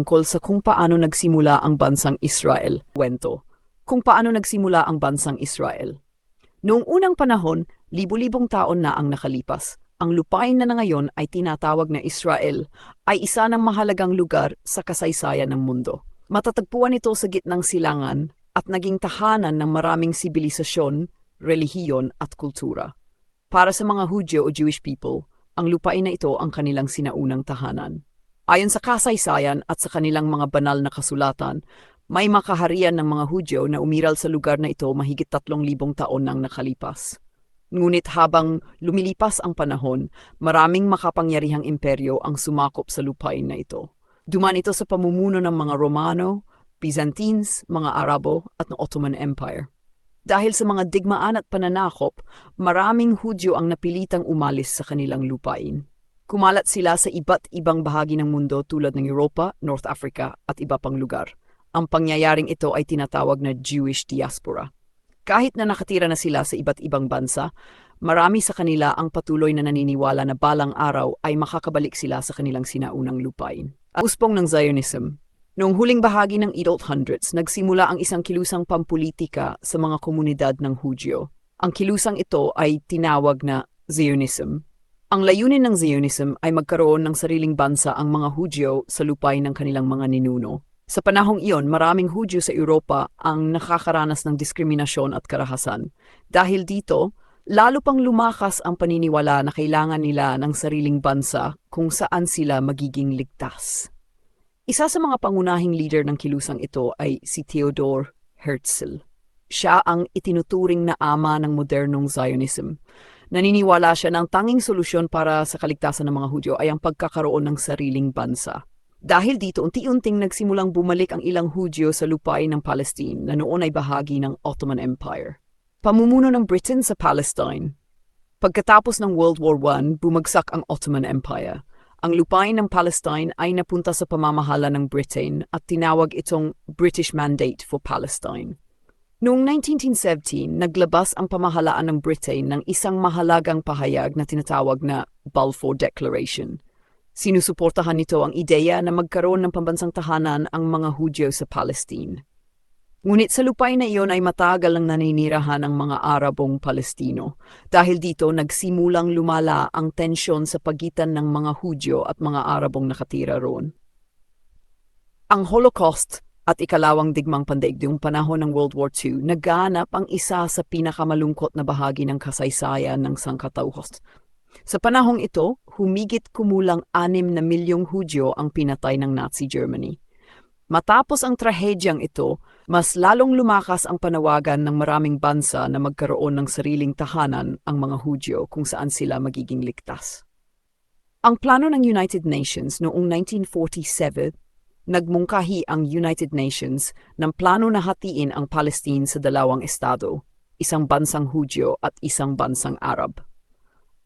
tungkol sa kung paano nagsimula ang bansang Israel. Kwento. Kung paano nagsimula ang bansang Israel. Noong unang panahon, libu-libong taon na ang nakalipas. Ang lupain na ngayon ay tinatawag na Israel ay isa ng mahalagang lugar sa kasaysayan ng mundo. Matatagpuan ito sa gitnang silangan at naging tahanan ng maraming sibilisasyon, relihiyon at kultura. Para sa mga Hudyo o Jewish people, ang lupain na ito ang kanilang sinaunang tahanan. Ayon sa kasaysayan at sa kanilang mga banal na kasulatan, may makaharian ng mga Hudyo na umiral sa lugar na ito mahigit 3,000 taon nang nakalipas. Ngunit habang lumilipas ang panahon, maraming makapangyarihang imperyo ang sumakop sa lupain na ito. Duman ito sa pamumuno ng mga Romano, Byzantines, mga Arabo at ng Ottoman Empire. Dahil sa mga digmaan at pananakop, maraming Hudyo ang napilitang umalis sa kanilang lupain. Kumalat sila sa iba't ibang bahagi ng mundo tulad ng Europa, North Africa at iba pang lugar. Ang pangyayaring ito ay tinatawag na Jewish diaspora. Kahit na nakatira na sila sa iba't ibang bansa, marami sa kanila ang patuloy na naniniwala na balang araw ay makakabalik sila sa kanilang sinaunang lupain. Uspong ng Zionism. Noong huling bahagi ng 1800s, nagsimula ang isang kilusang pampulitika sa mga komunidad ng Hudyo. Ang kilusang ito ay tinawag na Zionism. Ang layunin ng Zionism ay magkaroon ng sariling bansa ang mga Hudyo sa lupain ng kanilang mga ninuno. Sa panahong iyon, maraming Hudyo sa Europa ang nakakaranas ng diskriminasyon at karahasan. Dahil dito, lalo pang lumakas ang paniniwala na kailangan nila ng sariling bansa kung saan sila magiging ligtas. Isa sa mga pangunahing leader ng kilusang ito ay si Theodor Herzl. Siya ang itinuturing na ama ng modernong Zionism. Naniniwala siya na ang tanging solusyon para sa kaligtasan ng mga Hudyo ay ang pagkakaroon ng sariling bansa. Dahil dito, unti-unting nagsimulang bumalik ang ilang Hudyo sa lupain ng Palestine na noon ay bahagi ng Ottoman Empire. Pamumuno ng Britain sa Palestine. Pagkatapos ng World War I, bumagsak ang Ottoman Empire. Ang lupain ng Palestine ay napunta sa pamamahala ng Britain at tinawag itong British Mandate for Palestine. Noong 1917, naglabas ang pamahalaan ng Britain ng isang mahalagang pahayag na tinatawag na Balfour Declaration. Sinusuportahan nito ang ideya na magkaroon ng pambansang tahanan ang mga Hudyo sa Palestine. Ngunit sa lupain na iyon ay matagal ang naninirahan ng mga Arabong Palestino. Dahil dito, nagsimulang lumala ang tensyon sa pagitan ng mga Hudyo at mga Arabong nakatira roon. Ang Holocaust at ikalawang digmang pandaigdigang panahon ng World War II, naganap ang isa sa pinakamalungkot na bahagi ng kasaysayan ng sangkatauhan. Sa panahong ito, humigit kumulang 6 na milyong Hudyo ang pinatay ng Nazi Germany. Matapos ang trahedyang ito, mas lalong lumakas ang panawagan ng maraming bansa na magkaroon ng sariling tahanan ang mga Hudyo kung saan sila magiging ligtas. Ang plano ng United Nations noong 1947, nagmungkahi ang United Nations ng plano na hatiin ang Palestine sa 2 estado, isang bansang Hudyo at isang bansang Arab.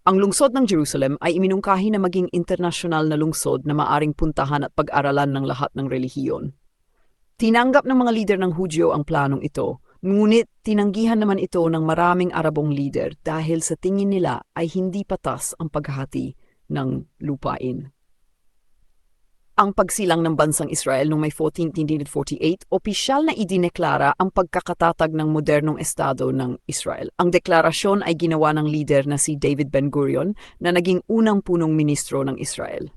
Ang lungsod ng Jerusalem ay iminungkahi na maging internasyonal na lungsod na maaring puntahan at pag-aralan ng lahat ng relihiyon. Tinanggap ng mga lider ng Hudyo ang planong ito, ngunit tinanggihan naman ito ng maraming Arabong lider dahil sa tingin nila ay hindi patas ang paghahati ng lupain. Ang pagsilang ng bansang Israel noong May 14, 1948, opisyal na idineklara ang pagkakatatag ng modernong estado ng Israel. Ang deklarasyon ay ginawa ng lider na si David Ben-Gurion na naging unang punong ministro ng Israel.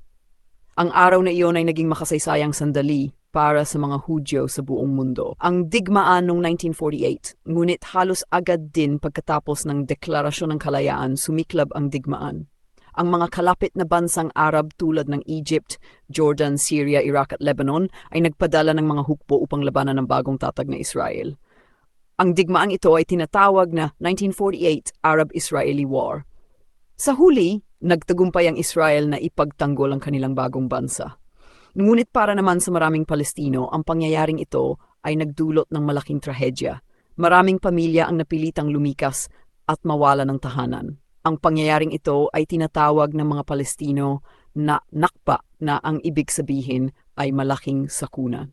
Ang araw na iyon ay naging makasaysayang sandali para sa mga Hudyo sa buong mundo. Ang digmaan noong 1948, ngunit halos agad din pagkatapos ng deklarasyon ng kalayaan, sumiklab ang digmaan. Ang mga kalapit na bansang Arab tulad ng Egypt, Jordan, Syria, Iraq at Lebanon ay nagpadala ng mga hukbo upang labanan ng bagong tatag na Israel. Ang digmaang ito ay tinatawag na 1948 Arab-Israeli War. Sa huli, nagtagumpay ang Israel na ipagtanggol ang kanilang bagong bansa. Ngunit para naman sa maraming Palestino, ang pangyayaring ito ay nagdulot ng malaking trahedya. Maraming pamilya ang napilitang lumikas at mawala ng tahanan. Ang pangyayaring ito ay tinatawag ng mga Palestino na Nakba na ang ibig sabihin ay malaking sakuna.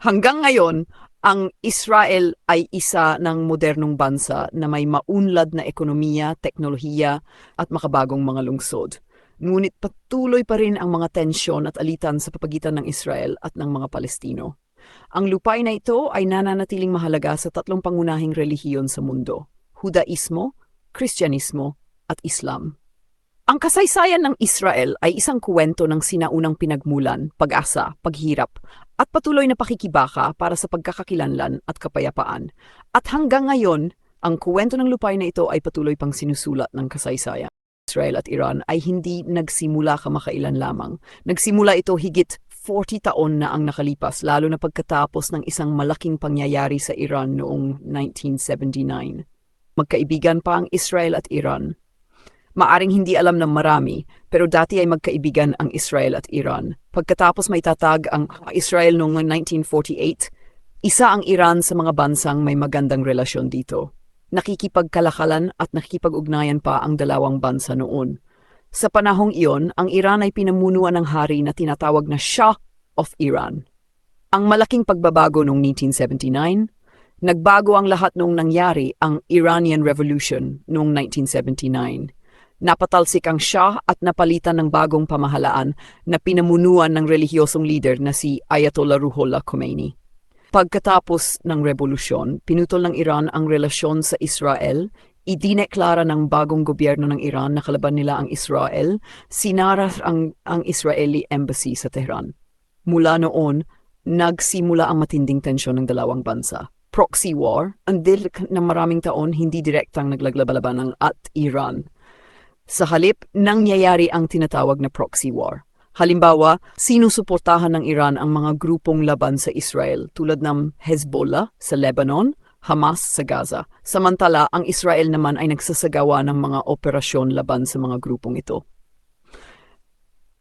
Hanggang ngayon, ang Israel ay isa ng modernong bansa na may maunlad na ekonomiya, teknolohiya at makabagong mga lungsod. Ngunit patuloy pa rin ang mga tensyon at alitan sa papagitan ng Israel at ng mga Palestino. Ang lupain na ito ay nananatiling mahalaga sa tatlong pangunahing relihiyon sa mundo: Judaismo, Kristyanismo, at Islam. Ang kasaysayan ng Israel ay isang kuwento ng sinaunang pinagmulan, pag-asa, paghirap, at patuloy na pakikibaka para sa pagkakakilanlan at kapayapaan. At hanggang ngayon, ang kuwento ng lupain na ito ay patuloy pang sinusulat ng kasaysayan. Israel at Iran ay hindi nagsimula kamakailan lamang. Nagsimula ito higit 40 taon na ang nakalipas, lalo na pagkatapos ng isang malaking pangyayari sa Iran noong 1979. Magkaibigan pa ang Israel at Iran. Maaring hindi alam ng marami, pero dati ay magkaibigan ang Israel at Iran. Pagkatapos may tatag ang Israel noong 1948, isa ang Iran sa mga bansang may magandang relasyon dito. Nakikipagkalakalan at nakikipag-ugnayan pa ang dalawang bansa noon. Sa panahong iyon, ang Iran ay pinamunuan ng hari na tinatawag na Shah of Iran. Ang malaking pagbabago noong 1979, nagbago ang lahat noong nangyari ang Iranian Revolution noong 1979. Napatalsik ang Shah at napalitan ng bagong pamahalaan na pinamunuan ng relihiyosong leader na si Ayatollah Ruhollah Khomeini. Pagkatapos ng revolusyon, pinutol ng Iran ang relasyon sa Israel, idineklara ng bagong gobyerno ng Iran na kalaban nila ang Israel, sinara ang Israeli embassy sa Tehran. Mula noon, nagsimula ang matinding tensyon ng dalawang bansa. Proxy war, andil ng maraming taon hindi direktang naglaglaban ng at Iran. Sa halip, nangyayari ang tinatawag na proxy war. Halimbawa, sinusuportahan ng Iran ang mga grupong laban sa Israel tulad ng Hezbollah sa Lebanon, Hamas sa Gaza. Samantala, ang Israel naman ay nagsasagawa ng mga operasyon laban sa mga grupong ito.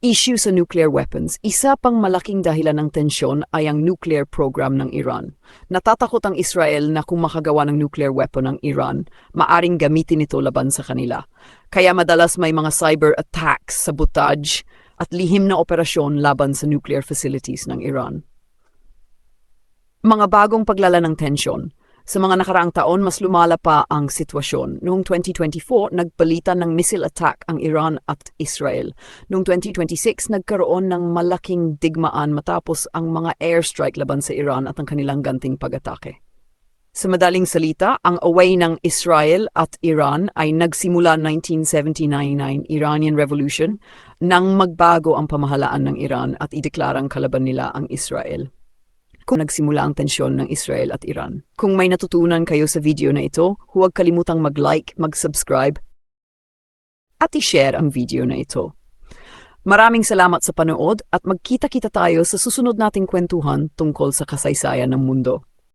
Issue sa nuclear weapons. Isa pang malaking dahilan ng tensyon ay ang nuclear program ng Iran. Natatakot ang Israel na kung makagawa ng nuclear weapon ng Iran, maaring gamitin ito laban sa kanila. Kaya madalas may mga cyber attacks, sabotage, at lihim na operasyon laban sa nuclear facilities ng Iran. Mga bagong paglala ng tensyon. Sa mga nakaraang taon, mas lumala pa ang sitwasyon. Noong 2024, nagpalitan ng missile attack ang Iran at Israel. Noong 2026, nagkaroon ng malaking digmaan matapos ang mga airstrike laban sa Iran at ang kanilang ganting pag-atake. Sa madaling salita, ang away ng Israel at Iran ay nagsimula 1979 Iranian Revolution nang magbago ang pamahalaan ng Iran at ideklarang kalaban nila ang Israel. Kung nagsimula ang tensyon ng Israel at Iran. Kung may natutunan kayo sa video na ito, huwag kalimutang mag-like, mag-subscribe, at i-share ang video na ito. Maraming salamat sa panood at magkita-kita tayo sa susunod nating kwentuhan tungkol sa kasaysayan ng mundo.